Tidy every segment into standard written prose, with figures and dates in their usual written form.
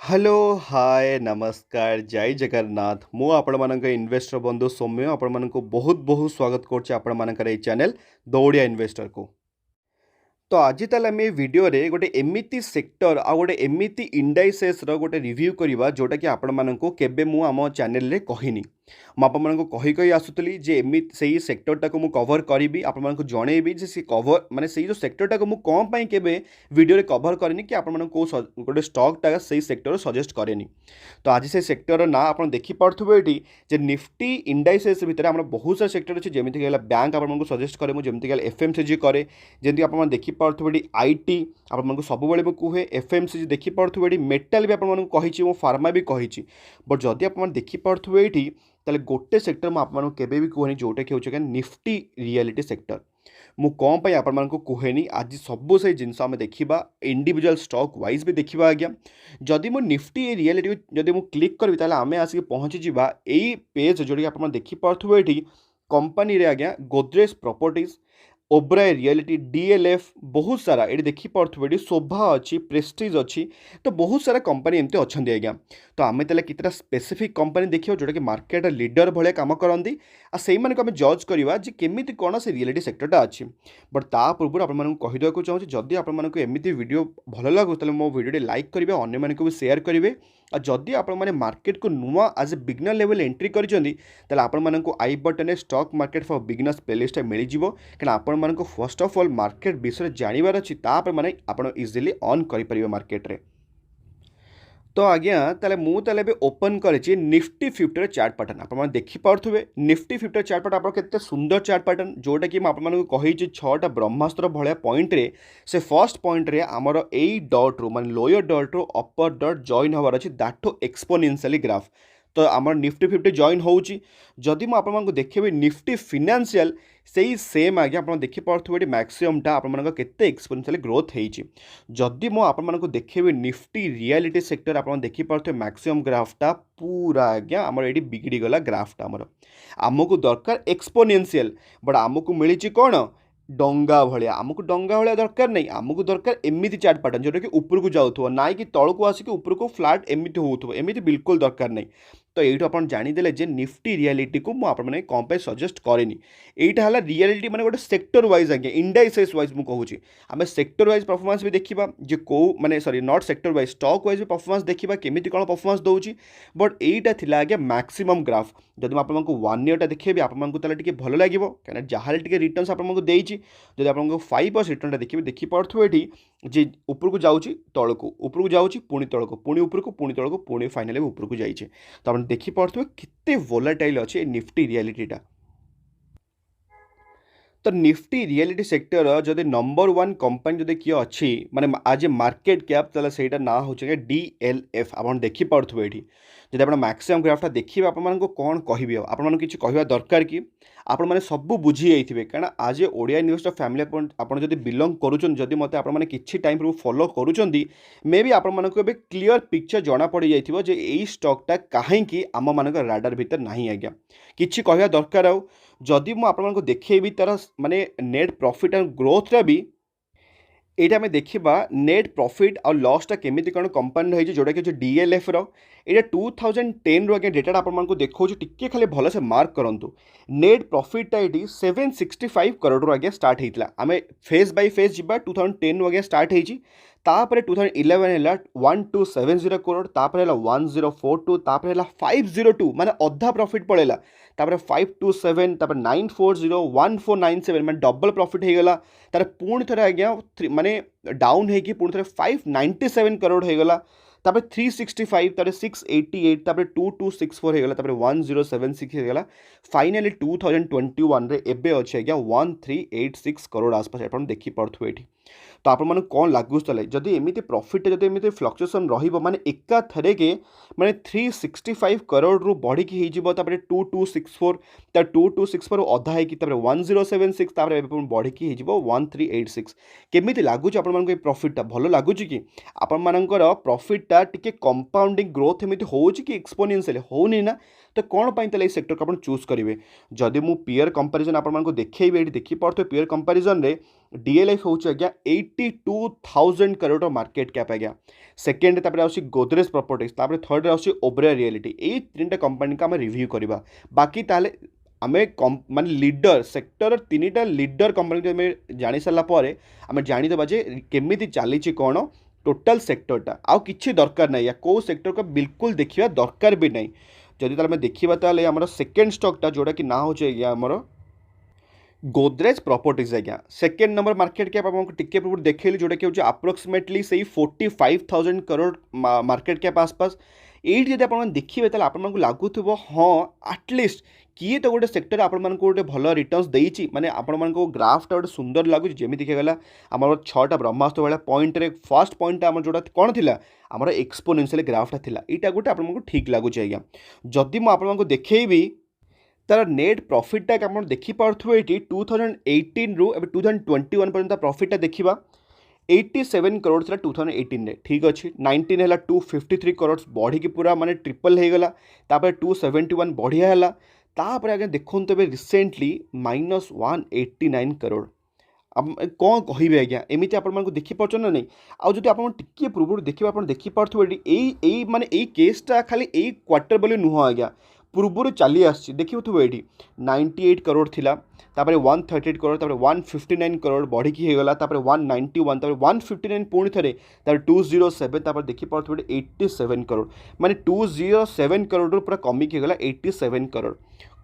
Hello hi नमस्कार जय जगन्नाथ मु आपण मानक इन्वेस्टर बंधु सौम्य आपण मानक बहुत बहुत स्वागत करछि आपण मानकर ए चैनल दौड़िया इन्वेस्टर को। तो आज ताले आम वीडियो रे गोटे एमिति सेक्टर आ गोटे एमिति इंडाइसेस रो गोटे रिव्यू करबा जोटा कि आपण मानक केबे मु आम चैनल रे कहिनी मु आपण मानक कही आसुतली जे एमिति सेही सेक्टर टाको मु कवर करी आपण मानक जणेबी जे से कवर माने सेही जो सेक्टर टाको मु कोन पई केबे वीडियो रे कवर करनी कि आपण मानक को गोटे स्टॉक टा सेही सेक्टर सजेस्ट करेनी। तो आज से सेक्टर ना आपण देखि पड़थबो एटी जे निफ्टी इंडाइसेस भितर हमर बहुत सारा सेक्टर अछि जेमिति गेला बैंक आपण मानक सजेस्ट करे मु जेमिति गेला एफएमसीजी करे जेंति आपण देखि पड़थबो आईटी आपण मानक सब बेले मु कुहे एफएमसीजी देखि पड़थबो एटी मेटल भी आपण मानक कहिछि मु फार्मा भी कहिछि बट जदि आपण देखि पड़थबो एटी ताले गोटे सेक्टर मु आपण केबे भी कहनी जोटा कि होचे निफ्टी रियलिटी सेक्टर मु कौन पाई आपण मानक कहेनी आज सबू से जिनस आम देखा इंडिविजुअल स्टॉक वाइज भी देखा आज्ञा जदि मु निफ्टी रियलिटी जदि मु क्लिक करी ताले आमे आसिक पहुँची जावा एई पेज जोड़ी आपण देखि पारथबो एठी कंपनी रे आज्ञा Godrej properties O'Brien reality DLF बहुत सारा ये देखी पार्थो शोभा अच्छी प्रेस्टीज अच्छी तो बहुत सारा कंपनी एमती अच्छा आज्ञा। तो आम तेल कितना स्पेसिफिक कंपनी देखिए जोटा कि मार्केट लीडर भाया कम करती से आम जज करवा जे केमी कौन से रियलिटी सेक्टरटा अच्छी बट ता पूर्व आपको कहीदेवा चाहूँगी जदि आपको एमती वीडियो भल लगू तो मो वीडियो लाइक करेंगे अन्य मानक भी शेयर करेंगे और जदि आप मार्केट को नुआ आज ए बिगनर लेवल एंट्री कर आई button stock market for beginners playlist मिल जाव क्या आपण फर्स्ट ऑफ ऑल मार्केट विषय जानवर अच्छी माने आप इजिली ऑन करेंगे मार्केट रे। तो आज्ञा ताले मु ताले भी ओपन करेछि निफ्टी 50 चार्ट पैटर्न आप देखि पार्थुबे निफ्टी 50 चार्ट पैटर्न आप केते सुंदर चार्ट पैटर्न जोटा कि आप कही 6टा ब्रह्मास्त्र भाया पॉइंट रे से फर्स्ट पॉइंट रे आमर एई डॉट रू माने लोअर डॉट रू अपर डॉट जॉइन होवार अछि दैट टू एक्सपोनेंशियली ग्राफ। तो आम निफ्टी 50 जॉइन होउची जदि मु आपको देखेबी निफ्टी फिनान्शियल सेही सेम आगे आप देखि पार्थुबे मैक्सिममटा आपन केते एक्सपोनेंशियल ग्रोथ होईची जदि मु आपन देखेबी निफ्टी रियलिटी सेक्टर आप देखि पार्थुबे मैक्सिमम ग्राफटा पूरा आज्ञा आमर एडी बिगड़ी गला ग्राफटा आमर आमको दरकार एक्सपोनेंशियल बट आमको मिली कौन डंगा भाया आमको डंगा भाया दरकार नहीं आमको दरकार एमती चार्ट पैटर्न जोटा कि ऊपर को जाऊँ ना कि तल को आसिक ऊपर को फ्लाट एमती होमती बिल्कुल दरकार नहीं। तो ये आप जानीदे जे निफ्टी रियलिटी को मुझे कौन पे सजेस्ट करेनि यहाँ है रियलिटी माने गोटे सेक्टर वाइज आगे इंडाइसेस वाइज मुझे कहूँ आम सेक्टर वाइज परफॉर्मेंस भी देखा जे कौ माने sorry not sector wise stock wise भी परफॉर्मेंस देखा केमी कौन परफॉर्मेंस दूसरी बट यहाँ था आगे मैक्सिमम ग्राफ जब आपको 1 ईयर देखेबी आपको टे भल लगे कहीं जहाँ रिटर्न्स आपको देती जब आपको 5% रिटर्न देखिए देखी पार्थो ये जे ऊपर को जाऊँगी तल को ऊपर को जाऊँगी पुणी तल को पुणी ऊपर को पुणी तल को पुणी फाइनाली ऊपर को जाइए तो आप देखी पार्थो केते वोलेटाइल अच्छे निफ्टी रियलिटीटा। तो निफ्टी रियलिटी सेक्टर जदि नंबर 1 कंपनी जदि किए अच्छी माने आज मार्केट कैप ताले सेटा ना हो डीएलएफ आप देखी पार्थो ये जब आप मैक्सिमम ग्राफटा देखिए आपको कौन कहि आप किसी कहवा दरकार कि आपण मैंने सब बुझी जाइए क्या आज ओडिया इन्वेस्टर फैमिली आप बिलंग करुँच मत आपने किसी टाइम रू फॉलो करुँच मे भी आपको क्लीयर पिक्चर जना पड़ जाइए यही स्टॉकटा कहीं आम मान राडार भीतर ना आज्ञा किसी कहवा दरकार आदि मुझे देखेबी तार माने नेट प्रॉफिट एंड ग्रोथटा भी ये आम देखा नेट प्रॉफिट और लॉसटा केमी कौन कंपनी रही जोटा कि डीएलएफ ये 2010 आगे डेटा आपको देखा टी खाली भल से मार्क करूँ नेट प्रॉफिटा ये 765 करोड़ आगे स्टार्ट होता आम फेज बाय फेज जा 2010 आगे स्टार्ट होती 2011 है 1270 करोड़ तापर 1042 तापर 502 माने अधा प्रॉफिट पड़ेगा तापर 527 तापर 940 1497 माने डबल प्रॉफिट होगला तार पुणी थे आज्ञा माने डाउन होगी पुणी थे 597 करोड़ होगला तापर 365 तापर 688 तापर 2264 होगला तापर 1076 होगला फाइनली 2021 रे एबे अच्छे आज्ञा 1386 करोड़ आसपास आप देखी पार्थो ये। तो आप कौन लगुच ताले जदि एमती प्रॉफिट जदि एमती फ्लक्चुएसन रहिबो माने एका थरे के माने 365 करोड़ रु बढ़ी की हिजिबो तापर 2264 ता 2264 अधा है कि तापर 1076 तापर एबे बढ़ी की हिजिबो 1386 केमिति लागुच आपण मानको ए प्रॉफिटटा भलो लागुच कि आपण मानकर प्रॉफिटटा टिके कंपाउंडिंग ग्रोथ एमिति होउची कि एक्सपोनेंशियल होउनी ना। तो कौन पाई ताले सेक्टर को आप चूज करेंगे जदि मु पीयर कंपैरिजन आपण मानको देखैबे एठी देखि पड़थो पीयर कंपैरिजन रे डीएलएफ हूँ आज्ञा 82,000 करोड़ मार्केट कैप आज्ञा। सेकेंड तापर आउसी गोदरेज प्रॉपर्टीज, तापर थर्ड आउसी ओबेरॉय रियलिटी। ये तीन कंपनी का आम रिव्यू करवा। बाकी ताले आमे माने लीडर सेक्टर तीनटा लीडर कंपनी आम जानी सारापर आम जानीदेवा जे केमी चली कौन टोटाल सेक्टरटा आउ किसी दरकार ना या कौ सेक्टर को बिल्कुल देखा दरकार भी नहीं। जदि ताले देखा ताले आमर सेकेंड स्टॉकटा जोटा कि ना हो आमर गोदरेज प्रॉपर्टीज आज्ञा। सेकेंड नंबर मार्केट कैप आपको टिके पूर्व देखली जोटा कि हूँ अप्रोक्सीमेटली से 45,000 करोड़ मार्केट कैप आसपास। ये जब आप देखिए तो आपको लगुव हाँ आटलिस्ट किए तो गोटे सेक्टर आपण गोटे भल रिटर्न्स देती माने आपण ग्राफटा गोटे सुंदर लगुच जमी देखा आम 6टा ब्रह्मास्त्र भाया पॉइंट फर्स्ट पॉइंट आम जोटा कौन थी आमर एक्सपोनेंशियल ग्राफटा थी यहाँ गोटे आपको ठीक लगुच आज्ञा। जदि मुझे देखी तार नेट प्रॉफिटा आप देखिपे ये 2018 रु 2021 पर्यंत प्रॉफिटा देखा 87 करोड़ था 2018 रे ठीक अच्छे 19 है 253 करोड़ बढ़ी पूरा माने ट्रिपल हो गला। तापर 271 बढ़िया है तापर आगे देखो तो रिसेंटली -189 करोड़। अब कौन कहे आज्ञा एमती आपको देखिपार ना नहीं आउ जब आप टिके पूर्व देखिए आप देखिपे यही माने यही केसटा खाली यही क्वार्टर बोली नुह आज्ञा पूर्वर चली आसी देखिए ये 98 करोड़ थिला तापर 138 करोड़ तापर 159 करोड़ बढ़ी होगला तापर 191 तापर 159 पुणी थे तापर 207 तापर देखिए 87 करोड़ माने 207 करोड़ पूरा कमिक होगला 87 करोड़।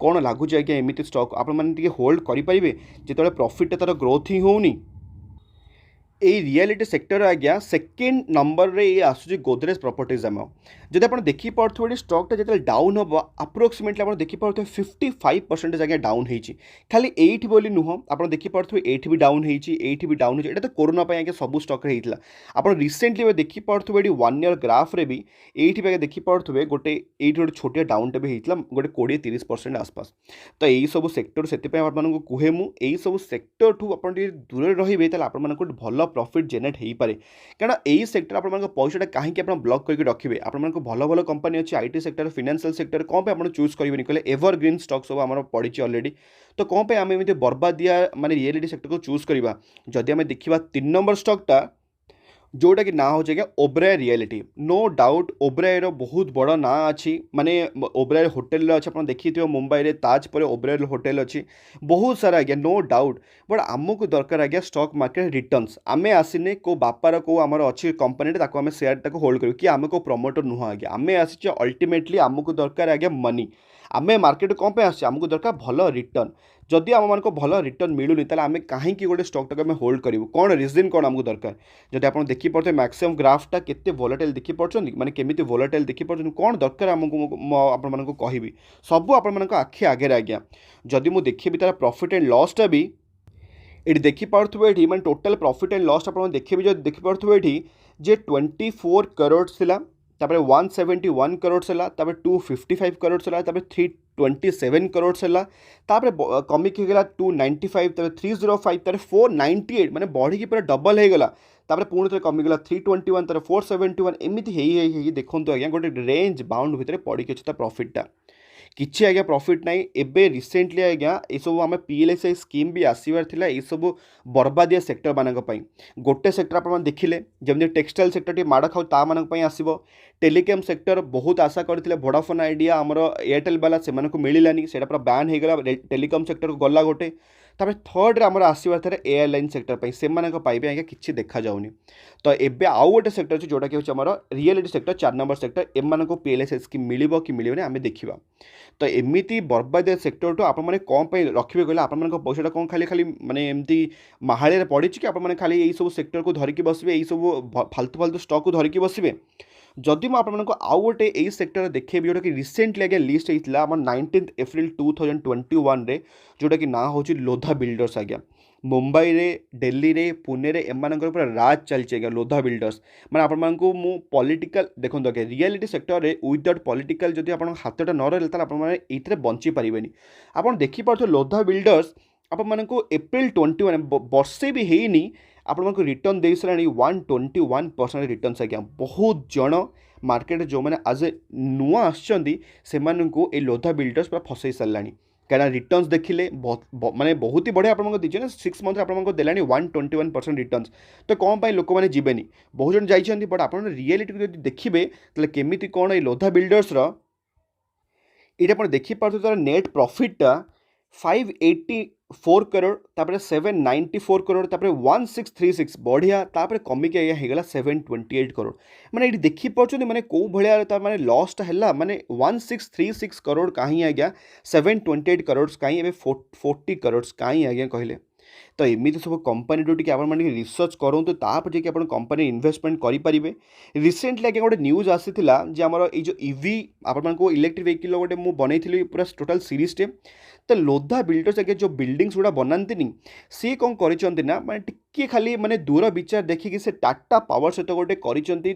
कौन लगुच आज्ञा एमती स्टॉक आप होल्ड करेंगे जो प्रॉफिट तार ग्रोथ ही होनी। ये रियलिटी सेक्टर आज्ञा सेकेंड नंबर रे ये आसूँ गोदरेज प्रॉपर्टीज आम जब आप देखिपे स्टॉकटा जो डाउन हम अप्रोक्सीमेटली आप देखिपे 55% आज्ञा डाउन होती खाली एठी बोली नुह आप देखिपे एठी भी डाउन होती भी डाउन होता तो कोरोना आज्ञा सब स्टॉक होता आप रिसेंटली देखिपे 1 ईयर ग्राफ रे भी एठी भी देखिपे गोटे ये गोटे छोटिया डाउनटा भी होता गोटे 20-30% आसपास। तो यही सब सेक्टर से आपको कहे मुझे सब सेक्टर ठू आप दूर रही आपको भल प्रॉफिट जेनेट हो पाए कारण यही सेक्टर आप पैसाटा कहीं ब्लॉक करके रखिए आप भल भल कंपनी अच्छी आईटी सेक्टर फाइनेंशियल सेक्टर कौन पे आप चूज करेंगे कहले एवरग्रीन स्टॉक सब आम पड़ी अलरेडी तो कौन पे आम एमती बर्बादिया माने रियलिटी सेक्टर को चूज करवा। जदि आम देखा 3 नंबर स्टॉकटा जोटा कि ना हो ओबेरॉय रियलिटी नो डाउट ओबेरॉयर बहुत बड़ ना अच्छी माने ओबेरॉय होटेल अच्छे आप देखिए मुंबई रे ताज पर ओबेरॉय होटेल अच्छी बहुत सारा आज्ञा नो डाउट बट आमको दरकार आज्ञा स्टॉक मार्केट रिटर्न्स आमे आसीने को बापार को आमर अच्छी कंपनी आम सेयार होल्ड कर कि आम को प्रमोटर नुह आज्ञा आम आसी अल्टीमेटली आमको दरकार आज्ञा मनी आम मार्केट कौन पे आमको दरकार भल रिटर्न जदि आम मानक भल रिटर्न मिलूनी ताले आम कहीं गोटे स्टॉकटा आम होल्ड करूँ कौन रिजन कौन आमको दरकार। जब आप देखिपे मैक्सिमम ग्राफटा केते वोलेटाइल देखिपार माने केमिति वोलेटाइल देखिपार कौन दरकार आमको आपको कहबी सब आप आखि आगे आज्ञा। जदि मुझे देखी तार प्रॉफिट एंड लॉसटा भी ये देखिपे ये मैं टोटाल प्रॉफिट एंड लॉस आप देखिए जो देखिपे ये जे 24 करोड़ थिला तापर 171 करोड़ है तापर 255 करोड़ है तापर 327 करोड़ है तापर कमिक होगा 295 तापर 305 तापर 498 माने बढ़ी पूरा डबल हो गला तापर पुणी थे कमिगला 321 तापर 471 एमती देखो आज्ञा गोटे रेंज बाउंड भितर पड़ी अच्छी प्रॉफिटा किसी आज्ञा प्रॉफिट नाई एबे रिसेंटली आज्ञा ये सब आम पीएलएसआई स्कीम भी आसबार थिला ये सब बर्बादिया सेक्टर मानक गोटे सेक्टर आप देखिले जमी टेक्सटाइल सेक्टर टी माड़ खाऊ ता मानक आसब टेलीकॉम सेक्टर बहुत आशा करते वोडाफोन आइडिया आमर एयरटेल वाला से मिलानी से पूरा बैन होगा टेलीकॉम सेक्टर को गला गोटे तापर थर्ड रे आमर आसबार थे एयरलाइन सेक्टर से पाइबे आज्ञा किसी देखा जाऊनी। तो एबे आउ गोटे सेक्टर अच्छे जोटा कि आमर reality sector 4 number sector M को पीएलएसआई स्कीम मिलिबो कि मिलिबोनी आमे देखिबा। तो एमती बर्बाद सेक्टर टू आप कौन रखिए कहले आप पैसा कौन खाली खाली माने एमती महाड़े पड़ी कि आप खाली यही सब सेक्टर को धरिकी बसबे यही सब फालतू फालतू स्टॉक को धरिकी बसबे। जदि मुझे आपको आउ गोटे यही सेक्टर देखेबी जोटा कि रिसेंटली आज्ञा लिस्ट होता है 19 एप्रिल 2021 रे जोटा कि ना हो लोधा बिल्डर्स आज्ञा मुंबई रे दिल्ली रे पुणे रे एमानकर पूरा राज चलती आज्ञा लोधा बिल्डर्स माने आपको मु पॉलिटिकल देखो आज्ञा रियलिटी सेक्टर रे विदाउट पॉलिटिकल जदि आप हाथटा न रही आपने बंची पारे आप देखिपे लोधा बिल्डर्स आपको एप्रिल 21 वर्षे भी हैनी आपको रिटर्न दे सारा 121% रिटर्न आज्ञा बहुत जन मार्केट जो मैंने आज ए नुआ आसमानू ये लोधा बिल्डर्स पूरा फसई सारे क्या रिटर्न्स देखिले माने बहुत ही बढ़िया आपको दीजिए ना 6 मंथ आपको देलानी 121% रिटर्न्स तो कौन पाई लोक मैंने जीवेनी बहुत जन जाइछन्ती बट आप रियलिटी को देखिए ताले केमिति कौन ये लोधा बिल्डर्स ये आप देखिपे तार नेट प्रॉफिटा 584 करोड़ तापर 794 करोड़ तापर 1636 बढ़िया तापर कमिक आज्ञा होगा 728 करोड़ माने ये देखिपे माने कौ भाया माने लॉसटा है माने 1636 करोड़ कहीं आज्ञा 728 करोड़ कहीं 40 करोड़ कहीं आज्ञा कहले तो एमती सब कंपनी टी आप रिसर्च करूँ तापर जी आप कंपनी इन्वेस्टमेंट करेंगे रिसेंटली आगे गोटे न्यूज आसीला आमर ये इवी आपको इलेक्ट्रिक व्हीकल गोटे मुझे बनई पूरा टोटाल सीरीजटे तो लोधा बिल्डर्स आगे जो बिल्डिंग्स गुड़ा बनाती सी कौन करना माने टिके खाली माने दूर विचार देखिए से टाटा पावर सहित गोटे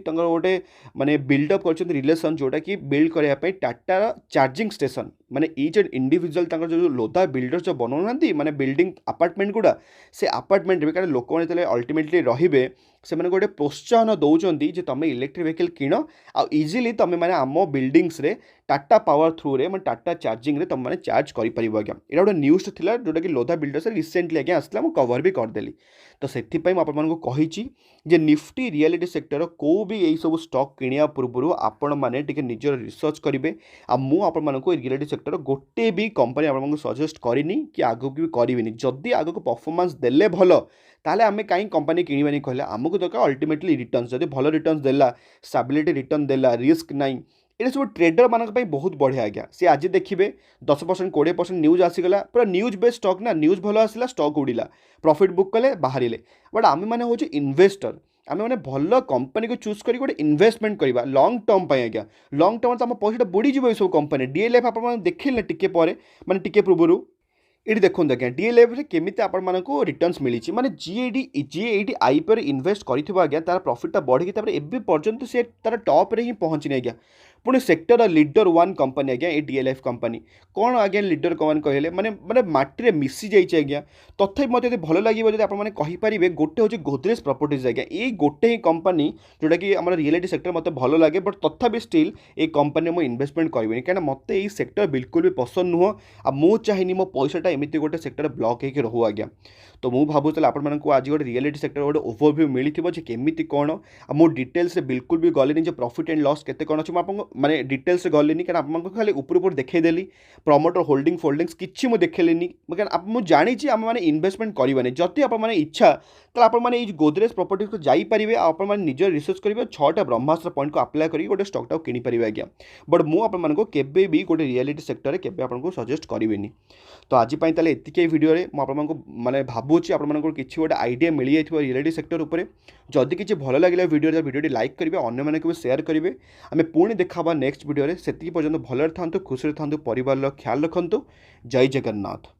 गोटे माने बिल्डअप कर रिलेसन जोटा कि बिल्ड करने टाटार चार्जिंग स्टेशन माने ईच एंड इंडिविजुअल जो लोधा बिल्डर्स जो बनाऊना माने बिल्डिंग अपार्टमेंट गुड़ा से अपार्टमेंट में कारण लोक मैंने अल्टीमेटली रे से गोटे प्रोत्साहन दौरान जे तुम इलेक्ट्रिक व्हीकल किण आ इजिली तुम मैंने आम बिल्डिंग्स रे टाटा पावर थ्रू रे मैं टाटा चार्जिंग रे तुम मैंने चार्ज कर आज्ञा यहाँ गोटे न्यूज था जोटा कि लोधा बिल्डर्स रिसेंटली आज्ञा आसला मुझे कवर भी करदेली तो से मुझे निफ्टी रियलिटी सेक्टर को भी यही सब स्टॉक किणा पूर्व आपण मैंने निजर रिसर्च करेंगे आपको रियलिटी सेक्टर गोटे भी कंपनी आपको सजेस्ट करनी कि आगक भी करी जदि आगक परफॉर्मेंस देले भल ताले आमे कहीं कंपनी किणवानी कहले आमको दरकार अल्टीमेटली रिटर्न्स जब भल रिटर्न्स देला स्टेबिलिटी रिटर्न देला रिस्क नाई ये सब ट्रेडर मानक बहुत बढ़िया आज्ञा सी आज देखिए 10% 20% न्यूज आसीगला पूरा न्यूज बेस्ड स्टॉक ना न्यूज भल आसला स्टॉक उड़िला प्रॉफिट बुक कले बाहर बट आम मैंने हूँ इन्वेस्टर आम मैंने भल कंपनी को चूज कर गोटे इन्वेस्टमेंट करवा लंग टर्म आज्ञा लंग टर्म तो आम पैसा बुड़ीज ये सब कंपनी डीएलएफ आप देखिले टिके माने टिके पूर्व ये देखो आज्ञा डीएलएफ केमी आपको रिटर्न्स मिली माने जी ये आईपीओ इन्वेस्ट कर तार प्रॉफिटा बढ़ी एवं पर्यंत से तार टॉप रे ही पहुँचनी आज्ञा पुणी सेक्टर लीडर वन कंपनी आज्ञा ये डीएलएफ कंपनी कौन आज्ञा लीडर कौन कहले माने माने माटी मिसी जाइए आज्ञा तथापि मत भल लगे जब आपने गोटे हूँ गोदरेज प्रॉपर्टीज आज्ञा ये गोटे ही कंपनी जोटा कि आम रियलिटी सेक्टर मत भल लगे बट तथापि स्टिल ये कंपनी मुझे इन्वेस्टमेंट करेंगे कहीं मत ये सेक्टर बिल्कुल भी पसंद नुह आ मु चाहिए मो पैसाटा एमती गोटे सेक्टर ब्लॉक होकर रहू आज्ञा तो मुझे भावुला आपको आज गोटे रियलिटी सेक्टर गोटे ओवरव्यू मिली केमी कौन मो डिटेल्स मुझे भी गलिनी जो प्रॉफिट एंड लॉस केते कौन अच्छे मुझे माने डिटेल्स गलिनी कारण आपको खाली ऊपर देखदेली प्रमोटर होल्डिंग फोल्डिंग्स किसी मुझे देखली मुझे जानी आम मैंने इन्वेस्टमेंट करवानी जदि आप इच्छा तो आपने गोदरेज प्रॉपर्टीज को जापरेंगे आपने निज रिसर्च करेंगे 6टा ब्रह्मास्त्र पॉइंट को अप्लाई करेंगे गोटे स्टॉकटा किनीपर आज्ञा बट मुझे केबे भी गोटे रियलिटी सेक्टर के आपको सजेस्ट करेंगे तो आज ये वीडियो मुझे माने भावुची आपको किसी गोटे आइडिया मिल जाए रियलिटी सेक्टर उपर जदि किसी भल लगे वीडियो लाइक करेंगे अन्य मैंने भी शेयर करेंगे आम पुणी देखा नेक्स्ट वीडियो से पर्यंत भलरे था खुशी था परिवार ख्याल रखु जय जगन्नाथ।